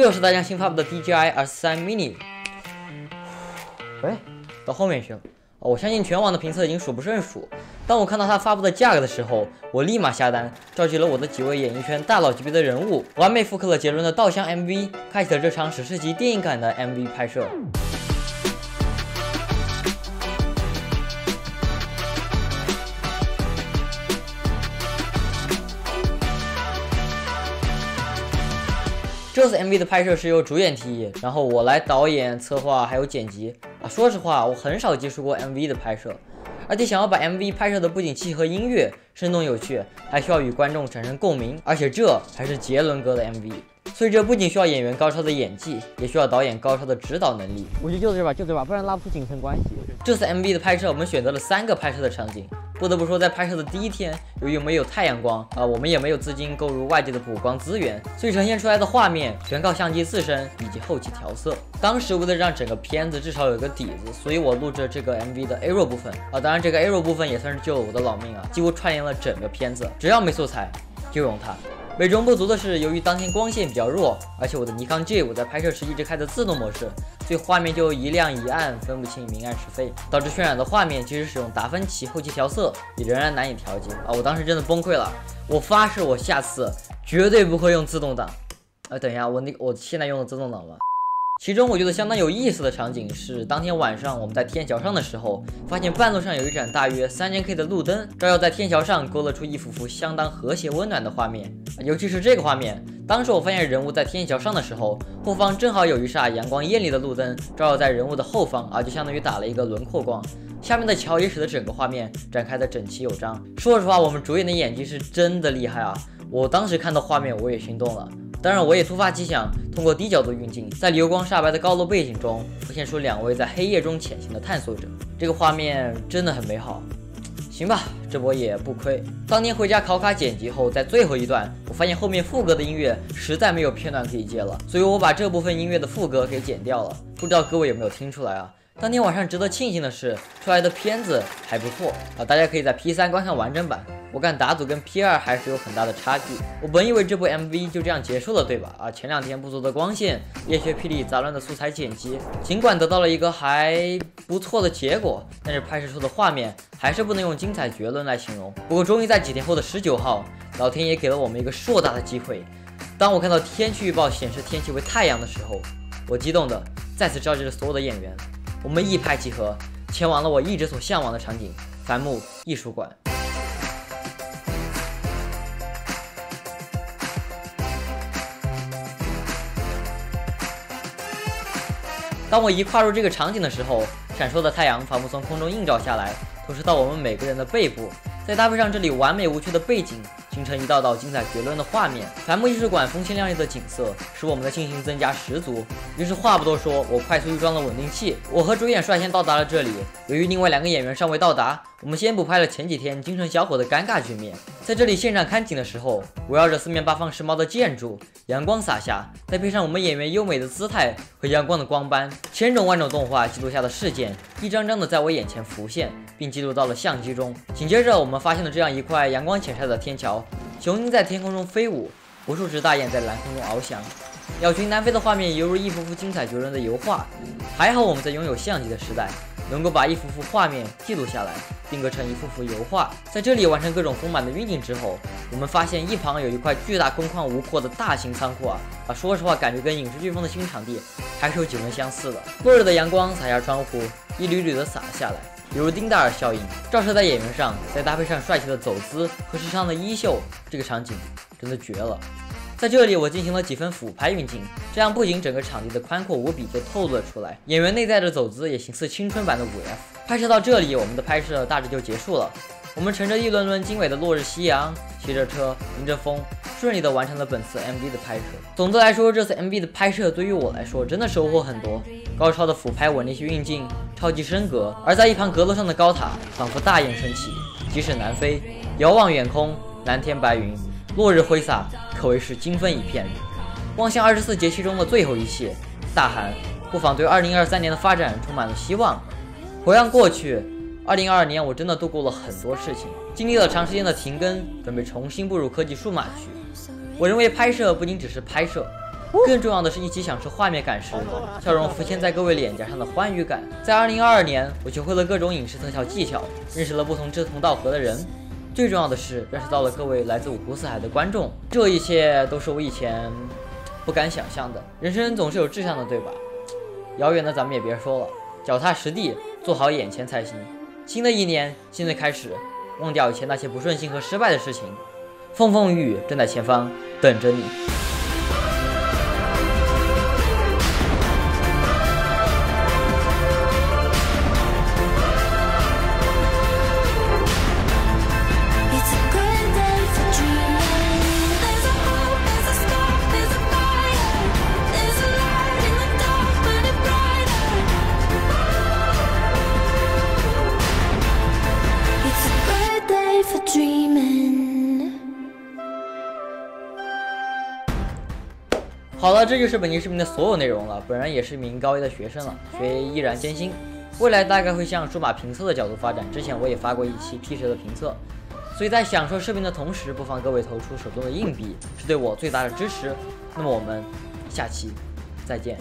这是大疆新发布的 DJI S3 Mini。喂，到后面去了。我相信全网的评测已经数不胜数。当我看到它发布的价格的时候，我立马下单，召集了我的几位演艺圈大佬级别的人物，完美复刻了杰伦的稻香 MV， 开启了这场史诗级电影感的 MV 拍摄。这次 MV 的拍摄是由主演提议，然后我来导演、策划还有剪辑。说实话，我很少接触过 MV 的拍摄，而且想要把 MV 拍摄的不仅契合音乐、生动有趣，还需要与观众产生共鸣，而且这还是杰伦哥的 MV， 所以这不仅需要演员高超的演技，也需要导演高超的指导能力。我觉得就这吧，不然拉不出紧层关系。这次 MV 的拍摄，我们选择了3个拍摄的场景。不得不说，在拍摄的第一天，由于没有太阳光我们也没有资金购入外界的补光资源，所以呈现出来的画面全靠相机自身以及后期调色。当时为了让整个片子至少有一个底子，所以我录制这个 MV 的 A roll 部分当然这个 A roll 部分也算是救了我的老命几乎串联了整个片子，只要没素材就用它。美中不足的是，由于当天光线比较弱，而且我的尼康 G5在拍摄时一直开的自动模式，所以画面就一亮一暗，分不清明暗是非，导致渲染的画面即使使用达芬奇后期调色，也仍然难以调节我当时真的崩溃了，我发誓我下次绝对不会用自动挡。等一下，我现在用的自动挡吗？其中我觉得相当有意思的场景是，当天晚上我们在天桥上的时候，发现半路上有一盏大约3000K 的路灯，照耀在天桥上，勾勒出一幅幅相当和谐温暖的画面。尤其是这个画面，当时我发现人物在天桥上的时候，后方正好有一煞阳光艳丽的路灯照耀在人物的后方就相当于打了一个轮廓光。下面的桥也使得整个画面展开的整齐有章。说实话，我们主演的演技是真的厉害我当时看到画面我也心动了。当然，我也突发奇想，通过低角度运镜，在流光煞白的高楼背景中，浮现出2位在黑夜中潜行的探索者。这个画面真的很美好。行吧，这波也不亏。当天回家考卡剪辑后，在最后一段，我发现后面副歌的音乐实在没有片段可以接了，所以我把这部分音乐的副歌给剪掉了。不知道各位有没有听出来当天晚上值得庆幸的是，出来的片子还不错大家可以在 P3 观看完整版。我看打组跟 P2 还是有很大的差距。我本以为这部 MV 就这样结束了，对吧？前2天不足的光线，夜学霹雳杂乱的素材剪辑，尽管得到了一个还不错的结果，但是拍摄出的画面还是不能用精彩绝伦来形容。不过终于在几天后的19号，老天爷给了我们一个硕大的机会。当我看到天气预报显示天气为太阳的时候，我激动的再次召集了所有的演员，我们一拍即合，前往了我一直所向往的场景——帆木艺术馆。当我一跨入这个场景的时候，闪烁的太阳仿佛从空中映照下来，投射到我们每个人的背部，再搭配上这里完美无缺的背景，形成一道道精彩绝伦的画面。帆木艺术馆风鲜亮丽的景色使我们的信心增加十足。于是话不多说，我快速预装了稳定器，我和主演率先到达了这里。由于另外2个演员尚未到达，我们先补拍了前几天精神小伙的尴尬局面。在这里现场看景的时候，围绕着4面8方时髦的建筑，阳光洒下，再配上我们演员优美的姿态和阳光的光斑，千种万种动画记录下的事件，一张张的在我眼前浮现，并记录到了相机中。紧接着，我们发现了这样一块阳光浅晒的天桥，雄鹰在天空中飞舞，无数只大雁在蓝空中翱翔，鸟群南飞的画面犹如一幅幅精彩绝伦的油画。还好我们在拥有相机的时代，能够把一幅幅画面记录下来，定格成一幅幅油画。在这里完成各种丰满的运镜之后，我们发现一旁有一块巨大空旷无阔的大型仓库说实话，感觉跟影视飓风的新场地还是有几分相似的。落日的阳光洒下窗户，一缕缕的洒下来，犹如丁达尔效应，照射在演员上，再搭配上帅气的走姿和时尚的衣袖，这个场景真的绝了。在这里我进行了几分俯拍运镜，这样不仅整个场地的宽阔无比就透露了出来，演员内在的走姿也形似青春版的5F。拍摄到这里，我们的拍摄大致就结束了。我们乘着一轮轮精美的落日夕阳，骑着车，迎着风，顺利的完成了本次 MV 的拍摄。总的来说，这次 MV 的拍摄对于我来说真的收获很多，高超的俯拍稳定性运镜，超级升格，而在一旁阁楼上的高塔仿佛大雁升起，疾驶南飞，遥望远空，蓝天白云，落日挥洒，可谓是精分一片。望向24节气中的最后一谢，大喊不妨对2023年的发展充满了希望。回望过去，2022年我真的度过了很多事情，经历了长时间的停更，准备重新步入科技数码区。我认为拍摄不仅只是拍摄，更重要的是一起享受画面感时，笑容浮现在各位脸颊上的欢愉感。在2022年，我学会了各种影视特效技巧，认识了不同志同道合的人，最重要的是认识到了各位来自五湖四海的观众。这一切都是我以前不敢想象的。人生总是有志向的，对吧？遥远的咱们也别说了，脚踏实地，做好眼前才行。新的一年，新的开始，忘掉以前那些不顺心和失败的事情，风风雨雨正在前方等着你。好了，这就是本期视频的所有内容了。本人也是一名高一的学生了，学业依然艰辛，未来大概会向数码评测的角度发展。之前我也发过一期 P 蛇的评测，所以在享受视频的同时，不妨各位投出手中的硬币，是对我最大的支持。那么我们下期再见。